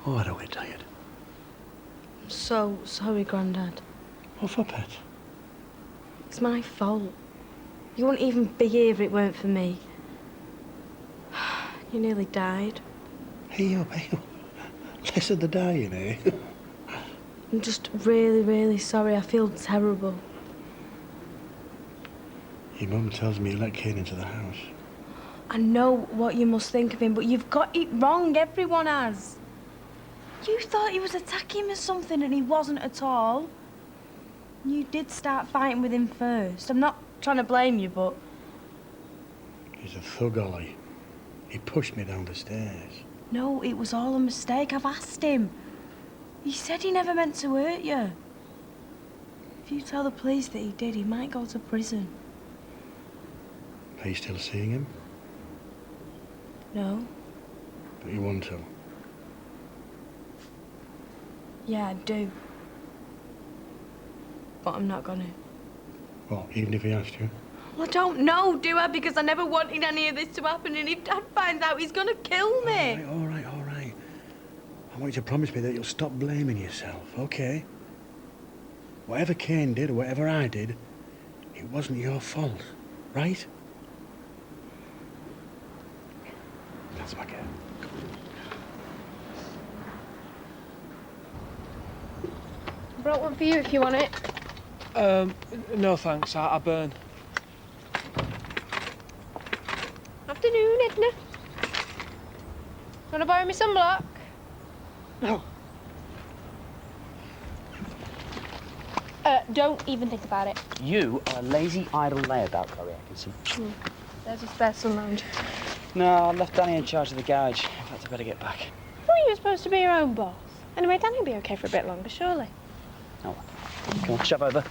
Oh, I don't get tired. I'm so sorry, Grandad. What for, pet? It's my fault. You wouldn't even be here if it weren't for me. You nearly died. Hey up. Less of the dying, eh? I'm just really, really sorry. I feel terrible. Your mum tells me you let Kane into the house. I know what you must think of him, but you've got it wrong. Everyone has. You thought he was attacking or something, and he wasn't at all. You did start fighting with him first. I'm not trying to blame you, but... He's a thug, Ollie. He pushed me down the stairs. No, it was all a mistake. I've asked him. He said he never meant to hurt you. If you tell the police that he did, he might go to prison. Are you still seeing him? No? But you want to? Yeah, I do. But I'm not gonna. What, even if he asked you? Well, I don't know, do I? Because I never wanted any of this to happen, and if Dad finds out, he's gonna kill me. All right. I want you to promise me that you'll stop blaming yourself, okay? Whatever Kane did or whatever I did, it wasn't your fault, right? That's my girl. Brought one for you if you want it. No thanks, I burn. Afternoon, Edna. Want to borrow me sunblock? No. Don't even think about it. You are a lazy, idle layabout, Chloe Atkinson. There's a spare sun lounge. No, I left Danny in charge of the garage. In fact, I better get back. I thought you were supposed to be your own boss. Anyway, Danny will be okay for a bit longer, surely. Oh, come on, shove over.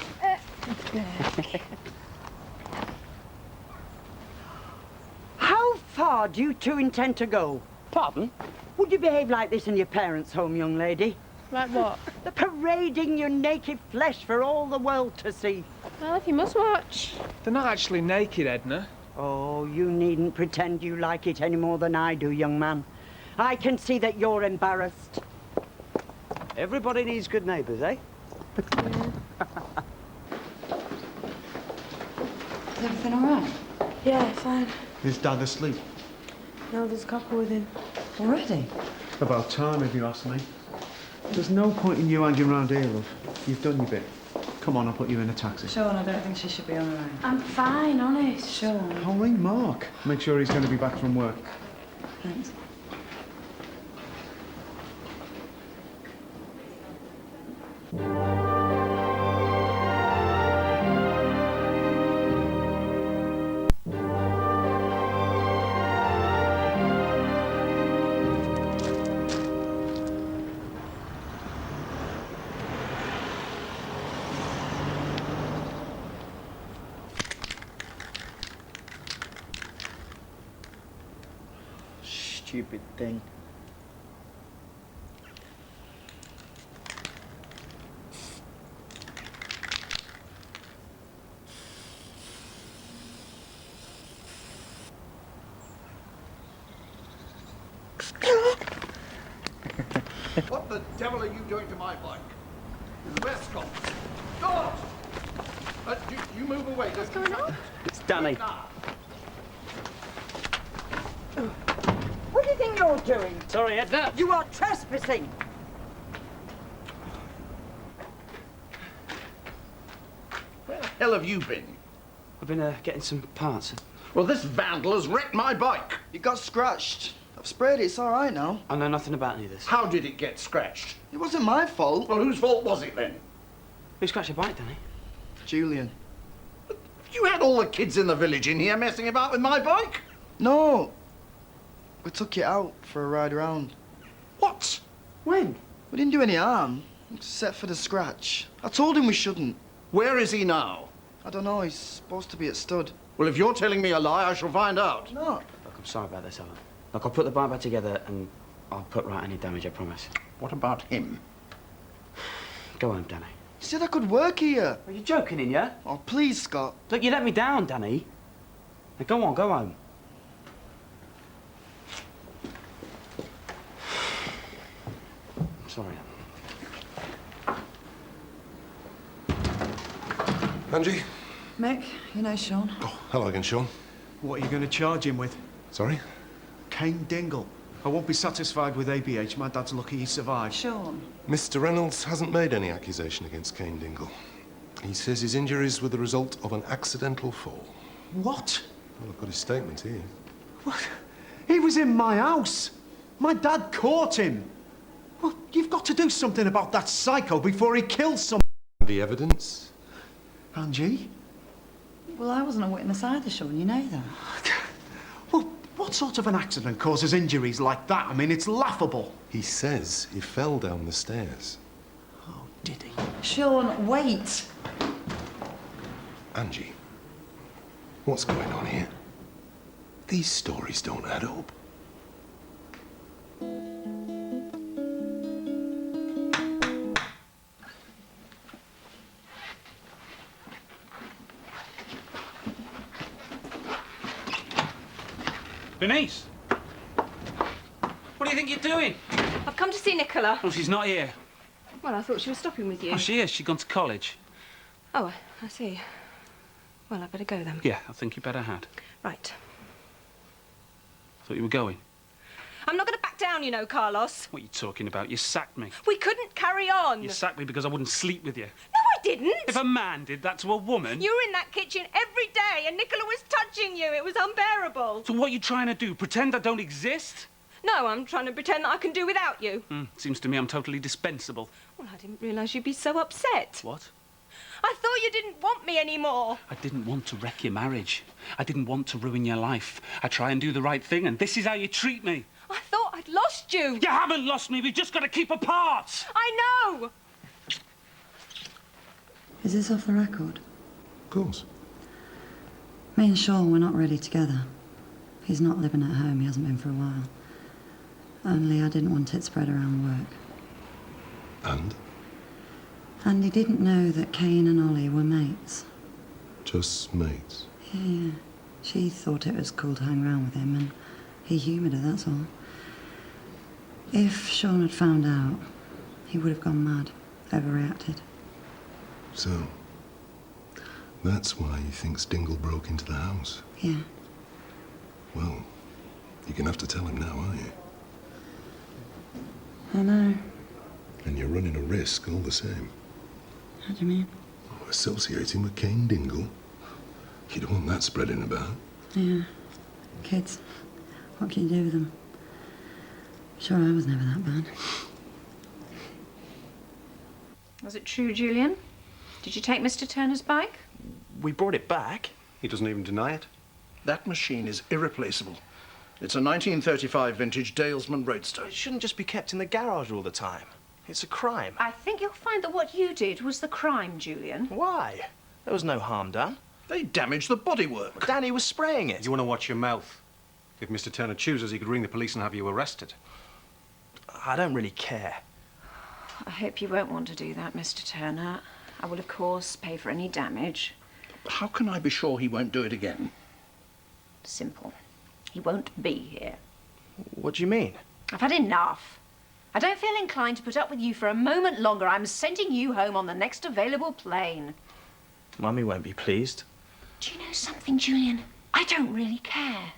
How far do you two intend to go? Pardon? Would you behave like this in your parents' home, young lady? Like what? The parading your naked flesh for all the world to see. Well, if you must watch. They're not actually naked, Edna. Oh, you needn't pretend you like it any more than I do, young man. I can see that you're embarrassed. Everybody needs good neighbours, eh? Is everything all right? Yeah, fine. Is Dad asleep? No, there's a couple with him. Already? About time, if you ask me. There's no point in you hanging around here, love. You've done your bit. Come on, I'll put you in a taxi. Sean, I don't think she should be on her own. I'm fine, honest. Sean. I'll ring Mark. Make sure he's going to be back from work. Thanks. Stupid thing. What the devil are you doing to my bike? Where's Scott? Scott! You move away. What's going on? It's Danny. What do you think you're doing? Sorry, Edna. You are trespassing. Where the hell have you been? I've been getting some parts. Well, this vandal has wrecked my bike. It got scratched. I've sprayed it, it's all right now. I know nothing about any of this. How did it get scratched? It wasn't my fault. Well, whose fault was it then? Who scratched your bike, Danny? Julian. You had all the kids in the village in here messing about with my bike? No. We took it out for a ride around. What? When? We didn't do any harm, except for the scratch. I told him we shouldn't. Where is he now? I don't know, he's supposed to be at stud. Well, if you're telling me a lie, I shall find out. No. Look, I'm sorry about this, Alan. Look, I'll put the bike back together and I'll put right any damage, I promise. What about him? Go home, Danny. He said I could work here. Are you joking, in ya? Oh, please, Scott. Look, you let me down, Danny. Now, go on, go home. Sorry. Angie? Mick, you know Sean. Oh, hello again, Sean. What are you going to charge him with? Sorry? Cain Dingle. I won't be satisfied with ABH. My dad's lucky he survived. Sean. Mr. Reynolds hasn't made any accusation against Cain Dingle. He says his injuries were the result of an accidental fall. What? Well, I've got his statement here. What? He was in my house. My dad caught him. Well, you've got to do something about that psycho before he kills someone. The evidence? Angie? Well, I wasn't a witness either, Sean. You know that. Well, what sort of an accident causes injuries like that? I mean, it's laughable. He says he fell down the stairs. Oh, did he? Sean, wait. Angie, what's going on here? These stories don't add up. Bernice! What do you think you're doing? I've come to see Nicola. Oh, she's not here. Well, I thought she was stopping with you. Oh, she is. She's gone to college. Oh, I see. Well, I better go then. Yeah, I think you better had. Right. I thought you were going. I'm not going to back down, you know, Carlos. What are you talking about? You sacked me. We couldn't carry on. You sacked me because I wouldn't sleep with you. No, I didn't. If a man did that to a woman... You were in that kitchen every day and Nicola was touching you. It was unbearable. So what are you trying to do? Pretend I don't exist? No, I'm trying to pretend that I can do without you. Seems to me I'm totally dispensable. Well, I didn't realise you'd be so upset. What? I thought you didn't want me anymore. I didn't want to wreck your marriage. I didn't want to ruin your life. I try and do the right thing, and this is how you treat me. I thought I'd lost you. You haven't lost me. We've just got to keep apart. I know. Is this off the record? Of course. Me and Sean were not really together. He's not living at home. He hasn't been for a while. Only I didn't want it spread around work. And? And he didn't know that Cain and Ollie were mates. Just mates? Yeah. She thought it was cool to hang around with him, and he humoured her, that's all. If Sean had found out, he would have gone mad, overreacted. So, that's why he thinks Dingle broke into the house? Yeah. Well, you're gonna have to tell him now, aren't you? I know. And you're running a risk all the same. How do you mean? Associating with Cain Dingle. You don't want that spreading about. Yeah. Kids. What can you do with them? Sure, I was never that bad. Was it true, Julian? Did you take Mr. Turner's bike? We brought it back. He doesn't even deny it. That machine is irreplaceable. It's a 1935 vintage Dalesman Roadster. It shouldn't just be kept in the garage all the time. It's a crime. I think you'll find that what you did was the crime, Julian. Why? There was no harm done. They damaged the bodywork. But Danny was spraying it. You want to watch your mouth. If Mr. Turner chooses, he could ring the police and have you arrested. I don't really care. I hope you won't want to do that, Mr. Turner. I will, of course, pay for any damage. How can I be sure he won't do it again? Simple. He won't be here. What do you mean? I've had enough. I don't feel inclined to put up with you for a moment longer. I'm sending you home on the next available plane. Mummy won't be pleased. Do you know something, Julian? I don't really care.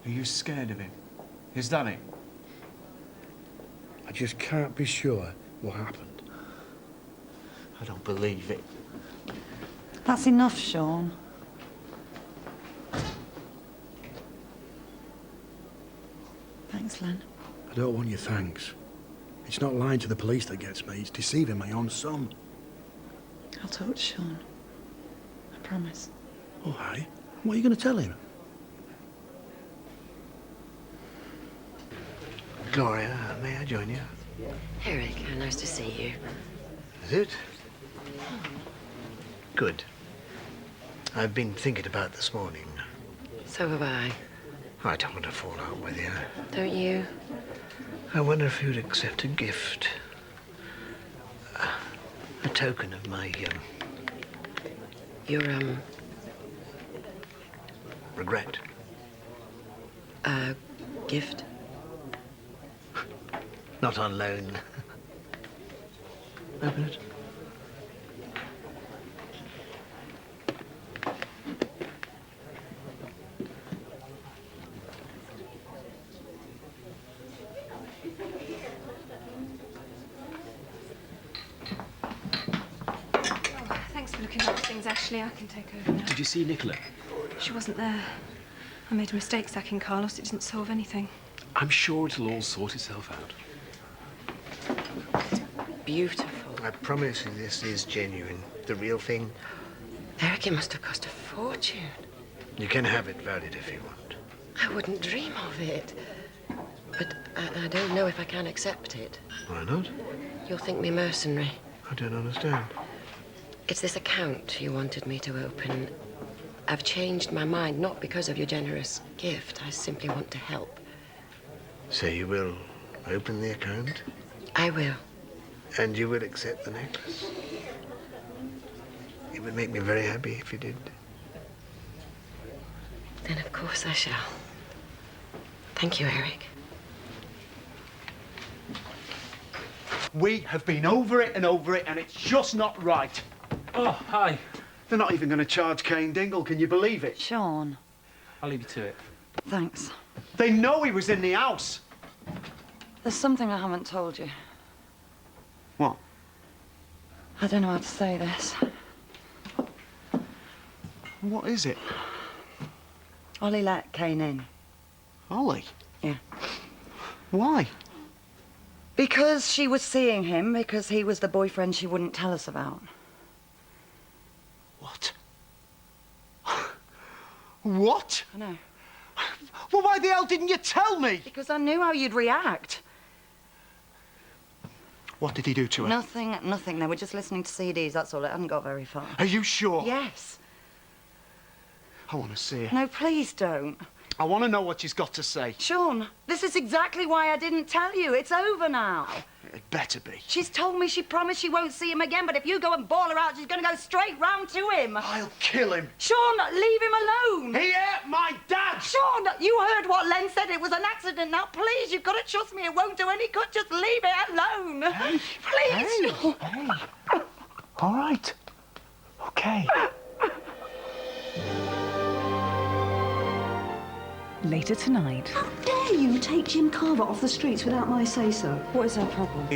Are you scared of him? Is that it? I just can't be sure what happened. I don't believe it. That's enough, Sean. Thanks, Len. I don't want your thanks. It's not lying to the police that gets me, it's deceiving my own son. I'll talk to Sean. I promise. Oh, hi. What are you going to tell him? Gloria, may I join you? Eric, nice to see you. Is it? Good. I've been thinking about this morning. So have I. I don't want to fall out with you. Don't you? I wonder if you'd accept a gift. A token of my, Your, regret. gift? Not on loan. Open it. Thanks for looking after things, Ashley. I can take over now. Did you see Nicola? She wasn't there. I made a mistake sacking Carlos. It didn't solve anything. I'm sure it'll all sort itself out. Beautiful. I promise you this is genuine. The real thing. Eric, it must have cost a fortune. You can have it valued if you want. I wouldn't dream of it. But I don't know if I can accept it. Why not? You'll think me mercenary. I don't understand. It's this account you wanted me to open. I've changed my mind, not because of your generous gift. I simply want to help. So you will open the account? I will. And you will accept the necklace? It would make me very happy if you did. Then of course I shall. Thank you, Eric. We have been over it, and it's just not right. Oh, hi. They're not even going to charge Kane Dingle, can you believe it? Sean. I'll leave you to it. Thanks. They know he was in the house. There's something I haven't told you. What? I don't know how to say this. What is it? Ollie let Kane in. Ollie? Yeah. Why? Because she was seeing him, because he was the boyfriend she wouldn't tell us about. What? What? I know. Well, why the hell didn't you tell me? Because I knew how you'd react. What did he do to her? Nothing. They were just listening to CDs, that's all. It hadn't got very far. Are you sure? Yes. I want to see her. No, please don't. I want to know what she's got to say. Sean, this is exactly why I didn't tell you. It's over now. It better be. She's told me she promised she won't see him again, but if you go and bawl her out, she's going to go straight round to him. I'll kill him. Sean, leave him alone. He ate my dad. Sean, you heard what Len said. It was an accident. Now, please, you've got to trust me. It won't do any good. Just leave it alone. Hey. Please. Hey. Hey. All right. Okay. Later tonight. How dare you take Jim Carver off the streets without my say-so? What is her problem?